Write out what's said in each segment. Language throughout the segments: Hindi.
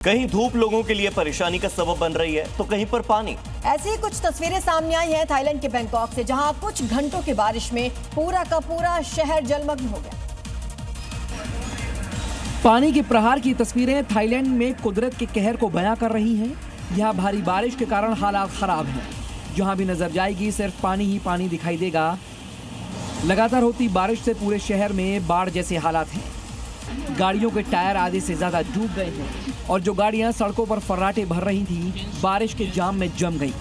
कहीं धूप लोगों के लिए परेशानी का सबब बन रही है तो कहीं पर पानी। ऐसी ही कुछ तस्वीरें सामने आई हैं थाईलैंड के बैंकॉक से, जहां कुछ घंटों की बारिश में पूरा का पूरा शहर जलमग्न हो गया। पानी के प्रहार की तस्वीरें थाईलैंड में कुदरत के कहर को बयां कर रही हैं। यहाँ भारी बारिश के कारण हालात खराब हैं। जहां भी नजर जाएगी सिर्फ पानी ही पानी दिखाई देगा। लगातार होती बारिश से पूरे शहर में बाढ़ जैसे हालात हैं। गाड़ियों के टायर आधे से ज्यादा डूब गए हैं और जो गाड़ियां सड़कों पर फर्राटे भर रही थी बारिश के जाम में जम गई।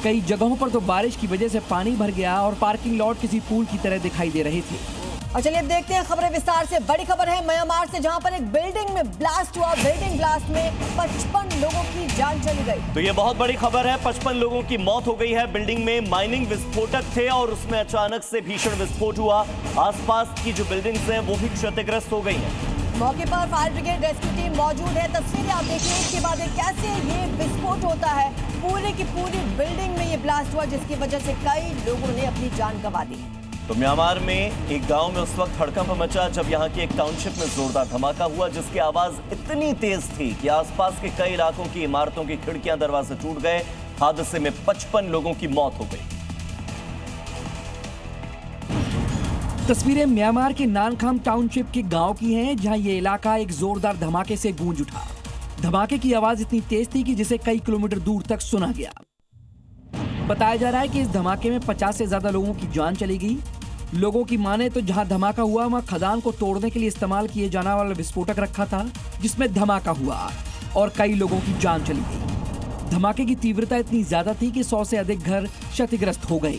कई जगहों पर तो बारिश की वजह से पानी भर गया और पार्किंग लॉट किसी पूल की तरह दिखाई दे रहे थे। और चलिए अब देखते हैं खबरें विस्तार से। बड़ी खबर है म्यांमार से, जहां पर एक बिल्डिंग में ब्लास्ट हुआ। बिल्डिंग ब्लास्ट में 55 लोगों की जान चली गई। तो ये बहुत बड़ी खबर है। 55 लोगों की मौत हो गई है। बिल्डिंग में माइनिंग विस्फोटक थे और उसमें अचानक से भीषण विस्फोट हुआ। आसपास की जो बिल्डिंग्स हैं वो भी क्षतिग्रस्त हो गई हैं। मौके पर फायर ब्रिगेड रेस्क्यू टीम मौजूद है। तस्वीरें आप देखिए, एक के बाद एक कैसे ये विस्फोट होता है। पूरी की पूरी बिल्डिंग में ये ब्लास्ट हुआ, जिसकी वजह से कई लोगों ने अपनी जान गंवा दी। तो म्यांमार में एक गांव में उस वक्त हड़कंप मचा जब यहां की एक टाउनशिप में जोरदार धमाका हुआ, जिसकी आवाज इतनी तेज थी कि आसपास के कई इलाकों की इमारतों की खिड़कियां दरवाजे टूट गए। हादसे में 55 लोगों की मौत हो गई। तस्वीरें म्यांमार के नानखाम टाउनशिप के गांव की हैं, जहां ये इलाका एक जोरदार धमाके से गूंज उठा। धमाके की आवाज इतनी तेज थी कि जिसे कई किलोमीटर दूर तक सुना गया। बताया जा रहा है कि इस धमाके में 50 से ज्यादा लोगों की जान चली गई। लोगों की माने तो जहां धमाका हुआ वहां खदान को तोड़ने के लिए इस्तेमाल किए जाने वाला विस्फोटक रखा था, जिसमें धमाका हुआ और कई लोगों की जान चली गई। धमाके की तीव्रता इतनी ज्यादा थी कि 100 से अधिक घर क्षतिग्रस्त हो गए।